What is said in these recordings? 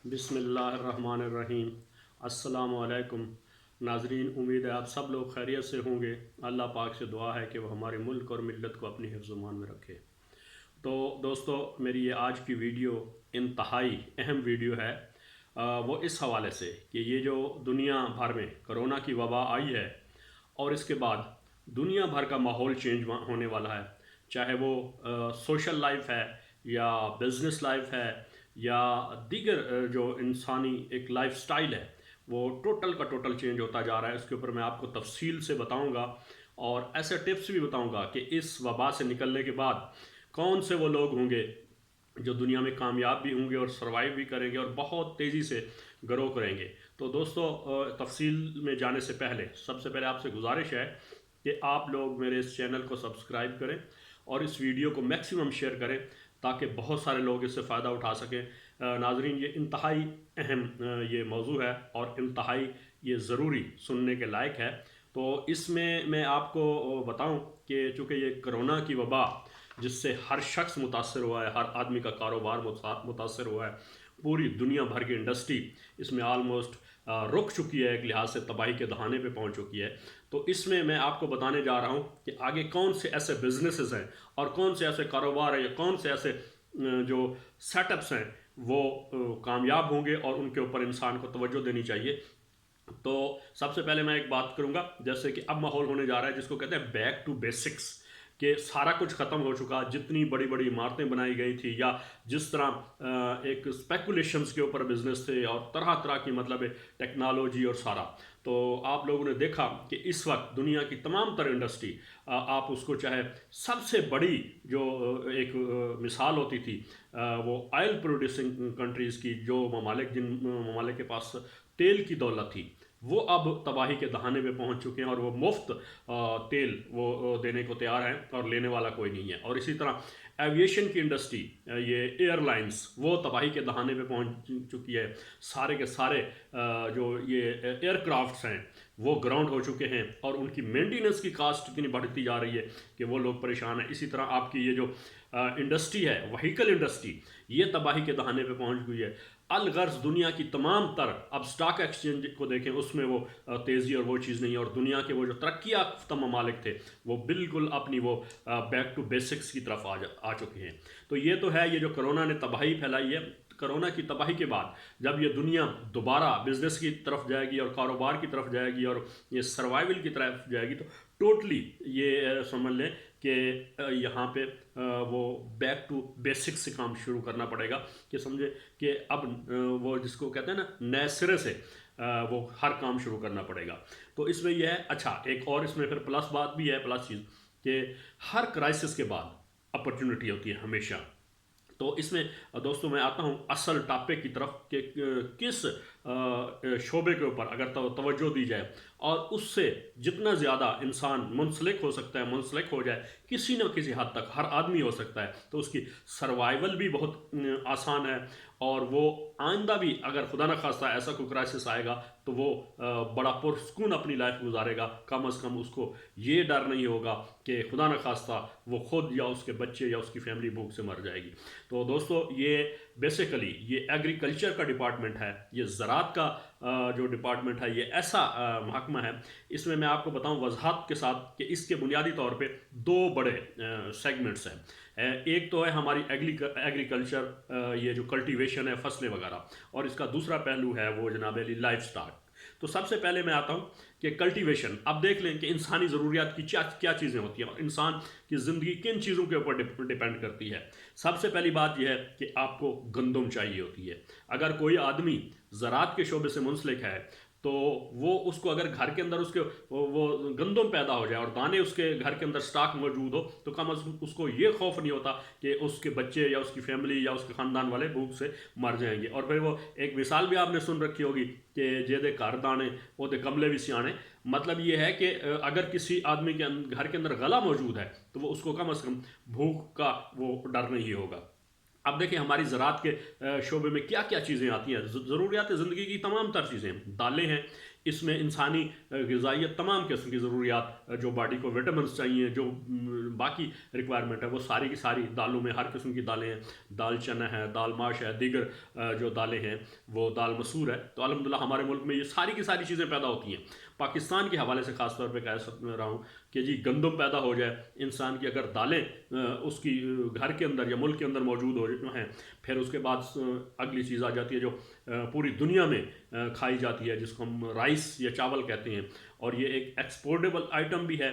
بسم اللہ الرحمن الرحیم۔ السلام علیکم ناظرین، امید ہے آپ سب لوگ خیریت سے ہوں گے۔ اللہ پاک سے دعا ہے کہ وہ ہمارے ملک اور ملت کو اپنی حفظ و امان میں رکھے۔ تو دوستو، میری یہ آج کی ویڈیو انتہائی اہم ویڈیو ہے، وہ اس حوالے سے کہ یہ جو دنیا بھر میں کرونا کی وبا آئی ہے اور اس کے بعد دنیا بھر کا ماحول چینج ہونے والا ہے، چاہے وہ سوشل لائف ہے یا بزنس لائف ہے یا دیگر جو انسانی ایک لائف سٹائل ہے، وہ ٹوٹل کا ٹوٹل چینج ہوتا جا رہا ہے۔ اس کے اوپر میں آپ کو تفصیل سے بتاؤں گا اور ایسے ٹپس بھی بتاؤں گا کہ اس وبا سے نکلنے کے بعد کون سے وہ لوگ ہوں گے جو دنیا میں کامیاب بھی ہوں گے اور سروائیو بھی کریں گے اور بہت تیزی سے گرو کریں گے۔ تو دوستو، تفصیل میں جانے سے پہلے سب سے پہلے آپ سے گزارش ہے کہ آپ لوگ میرے اس چینل کو سبسکرائب کریں اور اس ویڈیو کو میکسیمم شیئر کریں تاکہ بہت سارے لوگ اس سے فائدہ اٹھا سکیں۔ ناظرین، یہ انتہائی اہم یہ موضوع ہے اور انتہائی یہ ضروری سننے کے لائق ہے۔ تو اس میں آپ کو بتاؤں کہ چونکہ یہ کرونا کی وبا جس سے ہر شخص متاثر ہوا ہے، ہر آدمی کا کاروبار متاثر ہوا ہے، پوری دنیا بھر کی انڈسٹری اس میں آلموسٹ رک چکی ہے، ایک لحاظ سے تباہی کے دہانے پہ پہنچ چکی ہے۔ تو اس میں آپ کو بتانے جا رہا ہوں کہ آگے کون سے ایسے بزنسز ہیں اور کون سے ایسے کاروبار ہیں یا کون سے ایسے جو سیٹ اپس ہیں وہ کامیاب ہوں گے اور ان کے اوپر انسان کو توجہ دینی چاہیے۔ تو سب سے پہلے میں ایک بات کروں گا، جیسے کہ اب ماحول ہونے جا رہا ہے جس کو کہتے ہیں بیک ٹو بیسکس، کہ سارا کچھ ختم ہو چکا، جتنی بڑی بڑی عمارتیں بنائی گئی تھی یا جس طرح ایک اسپیکولیشنز کے اوپر بزنس تھے اور طرح طرح کی مطلب ٹیکنالوجی اور سارا، تو آپ لوگوں نے دیکھا کہ اس وقت دنیا کی تمام تر انڈسٹری، آپ اس کو چاہے سب سے بڑی جو ایک مثال ہوتی تھی وہ آئل پروڈیوسنگ کنٹریز کی، جو جن ممالک کے پاس تیل کی دولت تھی، وہ اب تباہی کے دہانے پہ پہنچ چکے ہیں اور وہ مفت تیل وہ دینے کو تیار ہیں اور لینے والا کوئی نہیں ہے۔ اور اسی طرح ایویشن کی انڈسٹری، یہ ایئر لائنز، وہ تباہی کے دہانے پہ پہنچ چکی ہے۔ سارے کے سارے جو یہ ایئر کرافٹس ہیں وہ گراؤنڈ ہو چکے ہیں اور ان کی مینٹیننس کی کاسٹ اتنی بڑھتی جا رہی ہے کہ وہ لوگ پریشان ہیں۔ اسی طرح آپ کی یہ جو انڈسٹری ہے، وہیکل انڈسٹری، یہ تباہی کے دہانے پہ پہنچ گئی ہے۔ الغرض دنیا کی تمام تر، اب سٹاک ایکسچینج کو دیکھیں، اس میں وہ تیزی اور وہ چیز نہیں ہے، اور دنیا کے وہ جو ترقی یافتہ ممالک تھے وہ بالکل اپنی وہ بیک ٹو بیسکس کی طرف آ چکے ہیں۔ تو یہ تو ہے یہ جو کرونا نے تباہی پھیلائی ہے۔ کرونا کی تباہی کے بعد جب یہ دنیا دوبارہ بزنس کی طرف جائے گی اور کاروبار کی طرف جائے گی اور یہ سروائیول کی طرف جائے گی، تو ٹوٹلی یہ سمجھ لیں کہ یہاں پہ وہ بیک ٹو بیسکس سے کام شروع کرنا پڑے گا، کہ سمجھے کہ اب وہ جس کو کہتے ہیں نا نئے سرے سے وہ ہر کام شروع کرنا پڑے گا۔ تو اس میں یہ ہے، اچھا ایک اور اس میں پھر پلس بات بھی ہے، پلس چیز، کہ ہر کرائسس کے بعد اپرچونٹی ہوتی ہے ہمیشہ۔ تو اس میں دوستوں میں آتا ہوں اصل ٹاپک کی طرف کہ کس شعبے کے اوپر اگر توجہ دی جائے اور اس سے جتنا زیادہ انسان منسلک ہو سکتا ہے، منسلک ہو جائے کسی نہ کسی حد تک، ہر آدمی ہو سکتا ہے، تو اس کی سروائیول بھی بہت آسان ہے، اور وہ آئندہ بھی اگر خدا نہ خواستہ ایسا کوئی کرائسس آئے گا تو وہ بڑا پرسکون اپنی لائف گزارے گا۔ کم از کم اس کو یہ ڈر نہیں ہوگا کہ خدا نہ خواستہ وہ خود یا اس کے بچے یا اس کی فیملی بھوک سے مر جائے گی۔ تو دوستو، یہ بیسیکلی یہ ایگریکلچر کا ڈپارٹمنٹ ہے، یہ زراعت کا جو ڈپارٹمنٹ ہے، یہ ایسا محکمہ ہے۔ اس میں آپ کو بتاؤں وضاحت کے ساتھ کہ اس کے بنیادی طور پہ دو بڑے سیگمنٹس ہیں۔ ایک تو ہے ہماری ایگریکلچر، یہ جو کلٹیویشن ہے، فصلیں وغیرہ، اور اس کا دوسرا پہلو ہے وہ جناب علی لائف سٹاک۔ تو سب سے پہلے میں آتا ہوں کہ کلٹیویشن، اب دیکھ لیں کہ انسانی ضروریات کی کیا چیزیں ہوتی ہیں اور انسان کی زندگی کن چیزوں کے اوپر ڈپینڈ کرتی ہے۔ سب سے پہلی بات یہ ہے کہ آپ کو گندم چاہیے ہوتی ہے۔ اگر کوئی آدمی زراعت کے شعبے سے منسلک ہے تو وہ اس کو اگر گھر کے اندر اس کے وہ گندم پیدا ہو جائے اور دانے اس کے گھر کے اندر سٹاک موجود ہو، تو کم از کم اس کو یہ خوف نہیں ہوتا کہ اس کے بچے یا اس کی فیملی یا اس کے خاندان والے بھوک سے مر جائیں گے۔ اور پھر وہ ایک مثال بھی آپ نے سن رکھی ہوگی کہ جیدے گھر دانے وہ دے کملے بھی سیانے، مطلب یہ ہے کہ اگر کسی آدمی کے گھر کے اندر غلہ موجود ہے تو وہ اس کو کم از کم بھوک کا وہ ڈر نہیں ہوگا۔ اب دیکھیں ہماری زراعت کے شعبے میں کیا کیا چیزیں آتی ہیں، ضروریات زندگی کی تمام تر چیزیں، دالیں ہیں، اس میں انسانی غذائیت تمام قسم کی ضروریات جو باڈی کو وٹامنس چاہیے، جو باقی ریکوائرمنٹ ہے، وہ ساری کی ساری دالوں میں ہر قسم کی دالیں ہیں، دال چنا ہے، دال ماش ہے، دیگر جو دالیں ہیں، وہ دال مسور ہے۔ تو الحمدللہ ہمارے ملک میں یہ ساری کی ساری چیزیں پیدا ہوتی ہیں۔ پاکستان کے حوالے سے خاص طور پہ کہہ رہا ہوں کہ جی گندم پیدا ہو جائے انسان کی، اگر دالیں اس کی گھر کے اندر یا ملک کے اندر موجود ہو ہیں، پھر اس کے بعد اگلی چیز آ جاتی ہے جو پوری دنیا میں کھائی جاتی ہے، جس کو ہم رائس یا چاول کہتے ہیں، اور یہ ایک ایکسپورٹیبل آئٹم بھی ہے،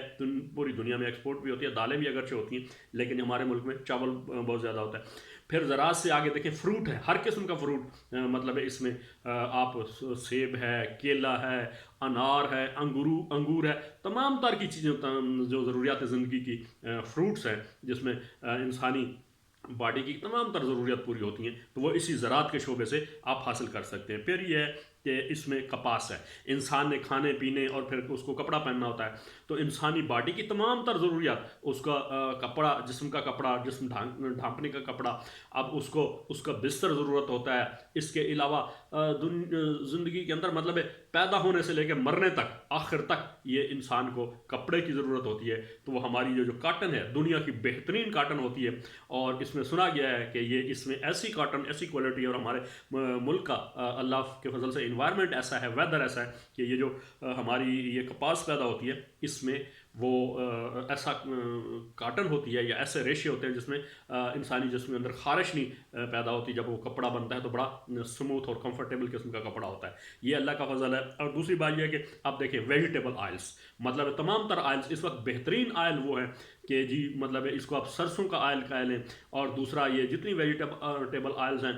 پوری دنیا میں ایکسپورٹ بھی ہوتی ہے، دالیں بھی اگرچہ ہوتی ہیں لیکن ہمارے ملک میں چاول بہت زیادہ ہوتا ہے۔ پھر زراعت سے آگے دیکھیں، فروٹ ہے، ہر قسم کا فروٹ، مطلب ہے اس میں آپ سیب ہے، کیلا ہے، انار ہے، انگور ہے، تمام تر کی چیزیں جو ضروریات زندگی کی فروٹس ہیں، جس میں انسانی باڈی کی تمام تر ضروریات پوری ہوتی ہیں، تو وہ اسی زراعت کے شعبے سے آپ حاصل کر سکتے ہیں۔ پھر یہ ہے کہ اس میں کپاس ہے، انسان نے کھانے پینے اور پھر اس کو کپڑا پہننا ہوتا ہے، تو انسانی باڈی کی تمام تر ضروریات، اس کا کپڑا، جسم کا کپڑا، جسم ڈھانپنے کا کپڑا، اب اس کا بستر ضرورت ہوتا ہے۔ اس کے علاوہ زندگی کے اندر مطلب ہے پیدا ہونے سے لے کے مرنے تک، آخر تک یہ انسان کو کپڑے کی ضرورت ہوتی ہے، تو وہ ہماری جو کاٹن ہے، دنیا کی بہترین کاٹن ہوتی ہے، اور اس میں سنا گیا ہے کہ یہ اس میں ایسی کاٹن، ایسی کوالٹی، اور ہمارے ملک کا اللہ کے فضل سے انوائرمنٹ ایسا ہے، ویدر ایسا ہے کہ یہ جو ہماری یہ کپاس پیدا ہوتی ہے، اس میں وہ ایسا کاٹن ہوتی ہے یا ایسے ریشے ہوتے ہیں جس میں انسانی جسم کے اندر خارش نہیں پیدا ہوتی، جب وہ کپڑا بنتا ہے تو بڑا سموتھ اور کمفرٹیبل قسم کا کپڑا ہوتا ہے۔ یہ اللہ کا فضل ہے۔ اور دوسری بات یہ ہے کہ آپ دیکھیں ویجیٹیبل آئلس، مطلب تمام تر آئلس، اس وقت بہترین آئل وہ ہے کہ جی مطلب اس کو آپ سرسوں کا آئل کہہ لیں، اور دوسرا یہ جتنی ویجیٹیبل آئلز ہیں،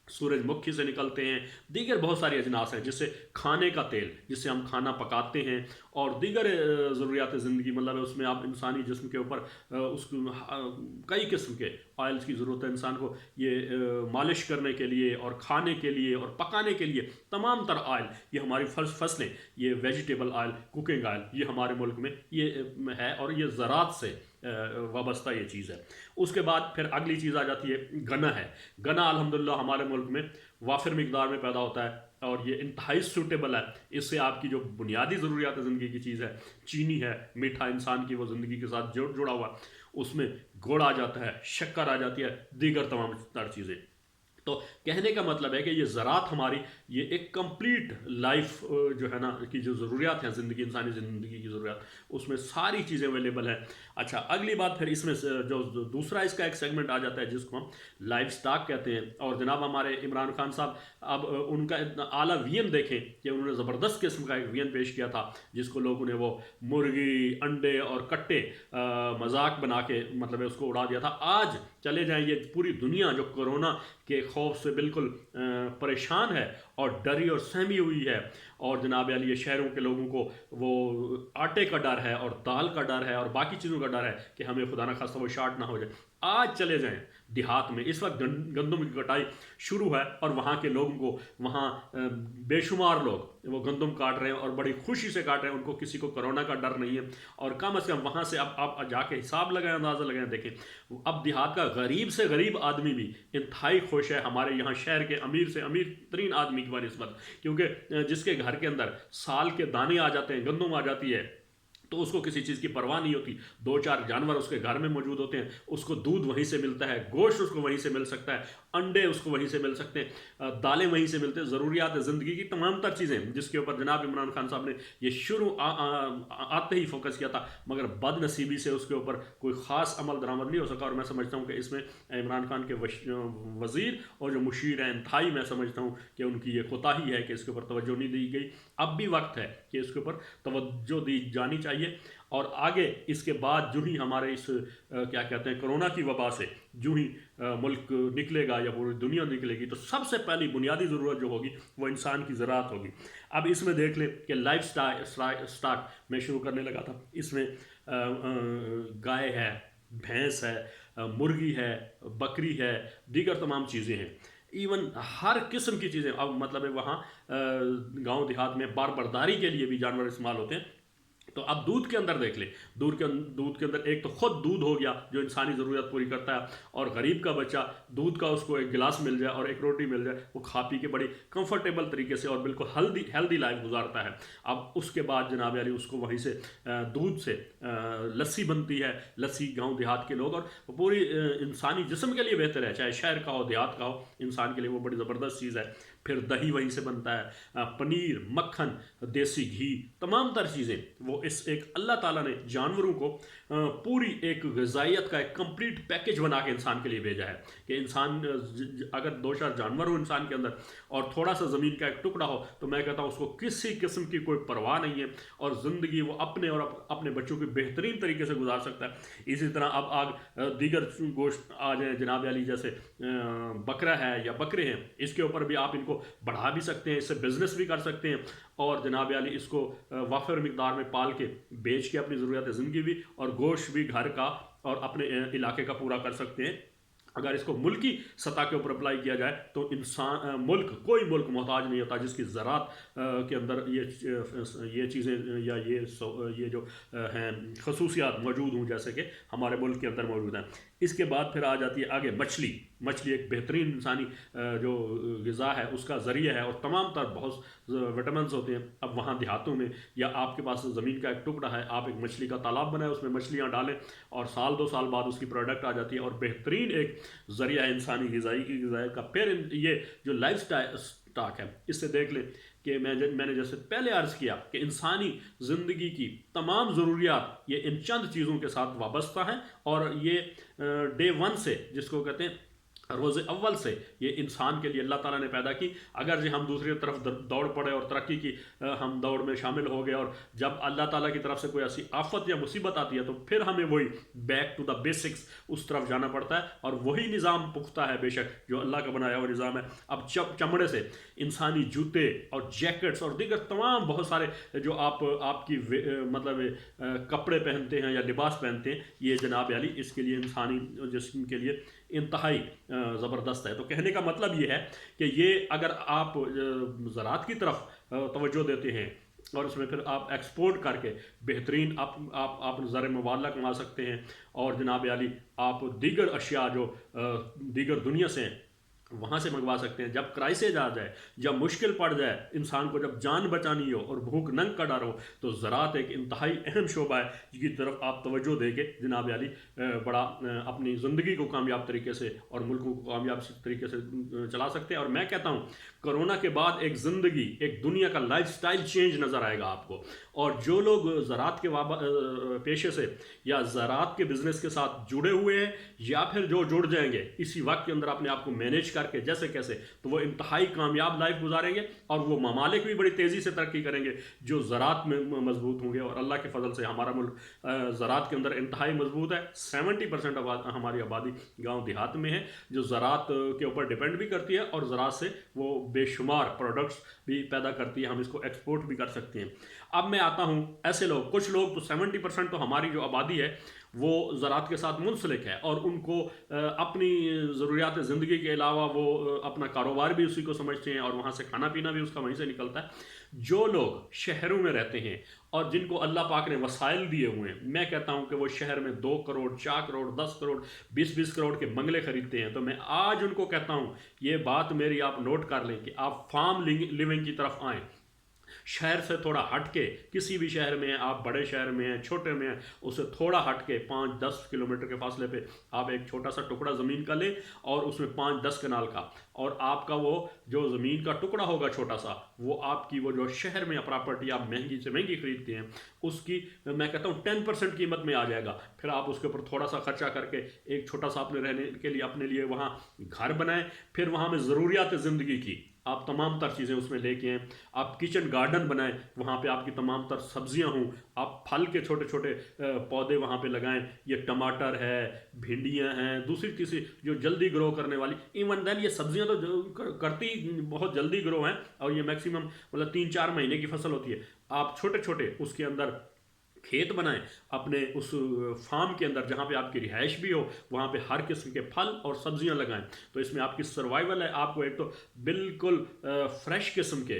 سورج مکھی سے نکلتے ہیں، دیگر بہت ساری اجناس ہیں، جس سے کھانے کا تیل، جس سے ہم کھانا پکاتے ہیں، اور دیگر ضروریات زندگی، مطلب اس میں آپ انسانی جسم کے اوپر اس کئی قسم کے آئلز کی ضرورت ہے انسان کو، یہ مالش کرنے کے لیے اور کھانے کے لیے اور پکانے کے لیے، تمام تر آئل، یہ ہماری فصلیں، یہ ویجیٹیبل آئل، کوکنگ آئل، یہ ہمارے ملک میں یہ ہے، اور یہ زراعت سے وابستہ یہ چیز ہے۔ اس کے بعد پھر اگلی چیز آ جاتی ہے گنا ہے۔ گنا الحمدللہ ہمارے ملک میں وافر مقدار میں پیدا ہوتا ہے، اور یہ انتہائی سوٹیبل ہے، اس سے آپ کی جو بنیادی ضروریات زندگی کی چیز ہے، چینی ہے، میٹھا انسان کی وہ زندگی کے ساتھ جڑا ہوا، اس میں گڑ آ جاتا ہے، شکر آ جاتی ہے، دیگر تمام تر چیزیں۔ تو کہنے کا مطلب ہے کہ یہ زراعت ہماری یہ ایک کمپلیٹ لائف جو ہے نا کی جو ضروریات ہیں زندگی، انسانی زندگی کی ضروریات، اس میں ساری چیزیں اویلیبل ہیں۔ اچھا، اگلی بات پھر اس میں جو دوسرا اس کا ایک سیگمنٹ آ جاتا ہے جس کو ہم لائف سٹاک کہتے ہیں، اور جناب ہمارے عمران خان صاحب، اب ان کا اتنا اعلیٰ وین دیکھیں کہ انہوں نے زبردست قسم کا ایک وین پیش کیا تھا، جس کو لوگوں نے وہ مرغی، انڈے اور کٹے مذاق بنا کے مطلب اس کو اڑا دیا تھا۔ آج چلے جائیں، یہ پوری دنیا جو کورونا کے خوف سے بالکل پریشان ہے اور ڈری اور سہمی ہوئی ہے، اور جناب علی شہروں کے لوگوں کو وہ آٹے کا ڈر ہے اور دال کا ڈر ہے اور باقی چیزوں کا ڈر ہے کہ ہمیں خدا نہ خواستہ وہ شارٹ نہ ہو جائے۔ آج چلے جائیں دیہات میں، اس وقت گندم کی کٹائی شروع ہے، اور وہاں کے لوگوں کو، وہاں بے شمار لوگ وہ گندم کاٹ رہے ہیں اور بڑی خوشی سے کاٹ رہے ہیں، ان کو کسی کو کرونا کا ڈر نہیں ہے، اور کم از کم وہاں سے اب آپ جا کے حساب لگائیں، اندازہ لگائیں، دیکھیں اب دیہات کا غریب سے غریب آدمی بھی انتہائی خوش ہے ہمارے یہاں شہر کے امیر سے امیر ترین آدمی کی بنسبت، کیونکہ جس کے گھر کے اندر سال کے دانے آ جاتے ہیں، گندم آ جاتی ہے، تو اس کو کسی چیز کی پرواہ نہیں ہوتی، دو چار جانور اس کے گھر میں موجود ہوتے ہیں، اس کو دودھ وہیں سے ملتا ہے، گوشت اس کو وہیں سے مل سکتا ہے، انڈے اس کو وہیں سے مل سکتے ہیں، دالیں وہیں سے ملتے ہیں، ضروریات زندگی کی تمام تر چیزیں، جس کے اوپر جناب عمران خان صاحب نے یہ شروع آتے ہی فوکس کیا تھا، مگر بد نصیبی سے اس کے اوپر کوئی خاص عمل درآمد نہیں ہو سکا، اور میں سمجھتا ہوں کہ اس میں عمران خان کے وزیر اور جو مشیر ہیں انتہائی، میں سمجھتا ہوں کہ ان کی یہ کوتاہی ہے کہ اس کے اوپر توجہ نہیں دی گئی۔ اب بھی وقت ہے کہ اس کے اوپر توجہ دی جانی چاہیے، اور آگے اس کے بعد جو ہی ہمارے اس کیا کہتے ہیں کورونا کی وبا سے جو ہی ملک نکلے گا یا پوری دنیا نکلے گی، تو سب سے پہلی بنیادی ضرورت جو ہوگی وہ انسان کی زراعت ہوگی۔ اب اس میں دیکھ لیں کہ لائف سٹاک میں شروع کرنے لگا تھا، اس میں گائے ہے، بھینس ہے، مرغی ہے، بکری ہے، دیگر تمام چیزیں ہیں، ایون ہر قسم کی چیزیں، اب مطلب ہے وہاں گاؤں دیہات میں بار برداری کے لیے بھی جانور استعمال ہوتے ہیں، تو اب دودھ کے اندر دیکھ لیں، دودھ کے اندر ایک تو خود دودھ ہو گیا جو انسانی ضرورت پوری کرتا ہے، اور غریب کا بچہ دودھ کا اس کو ایک گلاس مل جائے اور ایک روٹی مل جائے، وہ کھا پی کے بڑی کمفرٹیبل طریقے سے اور بالکل ہیلدی لائف گزارتا ہے۔ اب اس کے بعد جناب علی اس کو وہیں سے دودھ سے لسی بنتی ہے، لسی گاؤں دیہات کے لوگ، اور پوری انسانی جسم کے لیے بہتر ہے، چاہے شہر کا ہو دیہات کا ہو، انسان کے لیے وہ بڑی زبردست چیز ہے۔ پھر دہی وہیں سے بنتا ہے، پنیر، مکھن، دیسی گھی، تمام تر چیزیں وہ اس ایک اللہ تعالیٰ نے جانوروں کو پوری ایک غذائیت کا ایک کمپلیٹ پیکج بنا کے انسان کے لیے بھیجا ہے کہ انسان اگر دو چار جانور ہو انسان کے اندر اور تھوڑا سا زمین کا ایک ٹکڑا ہو تو میں کہتا ہوں اس کو کسی قسم کی کوئی پرواہ نہیں ہے، اور زندگی وہ اپنے اور اپنے بچوں کی بہترین طریقے سے گزار سکتا ہے۔ اسی طرح اب دیگر گوشت آ جائیں جناب علی، جیسے بکرا ہے یا بکرے ہیں، اس کے اوپر بھی آپ ان کو بڑھا بھی سکتے ہیں، اس سے بزنس بھی کر سکتے ہیں، اور جناب علی اس کو وافر مقدار میں پال کے بیچ کے اپنی ضروریات زندگی بھی اور گوشت بھی گھر کا اور اپنے علاقے کا پورا کر سکتے ہیں۔ اگر اس کو ملکی سطح کے اوپر اپلائی کیا جائے تو کوئی ملک محتاج نہیں ہوتا جس کی زراعت کے اندر یہ چیزیں یا یہ جو ہیں خصوصیات موجود ہوں جیسے کہ ہمارے ملک کے اندر موجود ہیں۔ اس کے بعد پھر آ جاتی ہے آگے مچھلی ایک بہترین انسانی جو غذا ہے اس کا ذریعہ ہے، اور تمام تر بہت وٹامنس ہوتے ہیں۔ اب وہاں دیہاتوں میں یا آپ کے پاس زمین کا ایک ٹکڑا ہے، آپ ایک مچھلی کا تالاب بنائیں، اس میں مچھلیاں ڈالیں، اور سال 2 سال بعد اس کی پروڈکٹ آ جاتی ہے، اور بہترین ایک ذریعہ ہے انسانی غذائی کا۔ پھر یہ جو لائف سٹاک ہے، اس سے دیکھ لیں کہ میں نے جیسے پہلے عرض کیا کہ انسانی زندگی کی تمام ضروریات یہ ان چند چیزوں کے ساتھ وابستہ ہیں، اور یہ ڈے 1 سے، جس کو کہتے ہیں روز اول سے، یہ انسان کے لیے اللہ تعالیٰ نے پیدا کی۔ اگر جی ہم دوسری طرف دوڑ پڑے اور ترقی کی ہم دوڑ میں شامل ہو گئے، اور جب اللہ تعالیٰ کی طرف سے کوئی ایسی آفت یا مصیبت آتی ہے تو پھر ہمیں وہی بیک ٹو دا بیسکس اس طرف جانا پڑتا ہے، اور وہی نظام پختہ ہے بے شک جو اللہ کا بنایا ہوا نظام ہے۔ اب چمڑے سے انسانی جوتے اور جیکٹس اور دیگر تمام بہت سارے جو آپ کی مطلب کپڑے پہنتے ہیں یا لباس پہنتے ہیں، یہ جناب علی اس کے لیے انسانی جسم کے لیے انتہائی زبردست ہے۔ تو کہنے کا مطلب یہ ہے کہ یہ اگر آپ زراعت کی طرف توجہ دیتے ہیں اور اس میں پھر آپ ایکسپورٹ کر کے بہترین آپ زر مبادلہ کما سکتے ہیں، اور جناب علی آپ دیگر اشیاء جو دیگر دنیا سے ہیں وہاں سے منگوا سکتے ہیں۔ جب کرائسس آ جائے، جب مشکل پڑ جائے، انسان کو جب جان بچانی ہو اور بھوک ننگ کا ڈر ہو، تو زراعت ایک انتہائی اہم شعبہ ہے جس کی طرف آپ توجہ دے کے جناب علی بڑا اپنی زندگی کو کامیاب طریقے سے اور ملکوں کو کامیاب طریقے سے چلا سکتے ہیں۔ اور میں کہتا ہوں کرونا کے بعد ایک زندگی، ایک دنیا کا لائف سٹائل چینج نظر آئے گا آپ کو، اور جو لوگ زراعت کے پیشے سے یا زراعت کے بزنس کے ساتھ جڑے ہوئے ہیں، یا پھر جو جڑ جائیں گے اسی وقت کے اندر اپنے آپ کو مینیج کر کے جیسے کیسے، تو وہ انتہائی کامیاب لائف گزاریں گے، اور وہ ممالک بھی بڑی تیزی سے ترقی کریں گے جو زراعت میں مضبوط ہوں گے۔ اور اللہ کے فضل سے ہمارا ملک زراعت کے اندر انتہائی مضبوط ہے۔ 70% ہماری آبادی گاؤں دیہات میں ہے جو زراعت کے اوپر ڈیپینڈ بھی کرتی ہے، اور زراعت سے وہ بے شمار پروڈکٹس بھی پیدا کرتی ہے، ہم اس کو ایکسپورٹ بھی کر سکتے ہیں۔ اب میں آتا ہوں ایسے لوگ، کچھ لوگ تو 70% تو ہماری جو آبادی ہے وہ زراعت کے ساتھ منسلک ہے، اور ان کو اپنی ضروریات زندگی کے علاوہ وہ اپنا کاروبار بھی اسی کو سمجھتے ہیں، اور وہاں سے کھانا پینا بھی اس کا وہیں سے نکلتا ہے۔ جو لوگ شہروں میں رہتے ہیں اور جن کو اللہ پاک نے وسائل دیے ہوئے ہیں، میں کہتا ہوں کہ وہ شہر میں 2 کروڑ 4 کروڑ 10 کروڑ 20 کروڑ کے بنگلے خریدتے ہیں، تو میں آج ان کو کہتا ہوں یہ بات میری آپ نوٹ کر لیں کہ آپ فارم لیونگ کی طرف آئیں۔ شہر سے تھوڑا ہٹ کے، کسی بھی شہر میں ہیں، آپ بڑے شہر میں ہیں، چھوٹے میں ہیں، اس سے تھوڑا ہٹ کے 5-10 کلومیٹر کے فاصلے پہ آپ ایک چھوٹا سا ٹکڑا زمین کا لیں، اور اس میں 5-10 کنال کا، اور آپ کا وہ جو زمین کا ٹکڑا ہوگا چھوٹا سا، وہ آپ کی وہ جو شہر میں پراپرٹی آپ مہنگی سے مہنگی خریدتے ہیں اس کی میں کہتا ہوں 10% قیمت میں آ جائے گا۔ پھر آپ اس کے اوپر تھوڑا سا خرچہ کر کے ایک چھوٹا سا اپنے رہنے کے لیے اپنے لیے وہاں گھر بنائیں، پھر وہاں میں ضروریات زندگی کی آپ تمام تر چیزیں اس میں لے کے ہیں، آپ کچن گارڈن بنائیں، وہاں پہ آپ کی تمام تر سبزیاں ہوں، آپ پھل کے چھوٹے چھوٹے پودے وہاں پہ لگائیں، یہ ٹماٹر ہے، بھنڈیاں ہیں، دوسری تیسری جو جلدی گرو کرنے والی، ایون دین یہ سبزیاں تو کرتی بہت جلدی گرو ہیں، اور یہ میکسیمم مطلب 3-4 مہینے کی فصل ہوتی ہے۔ آپ چھوٹے چھوٹے اس کے اندر کھیت بنائیں اپنے اس فارم کے اندر جہاں پہ آپ کی رہائش بھی ہو، وہاں پہ ہر قسم کے پھل اور سبزیاں لگائیں، تو اس میں آپ کی سروائیول ہے۔ آپ کو ایک تو بالکل فریش قسم کے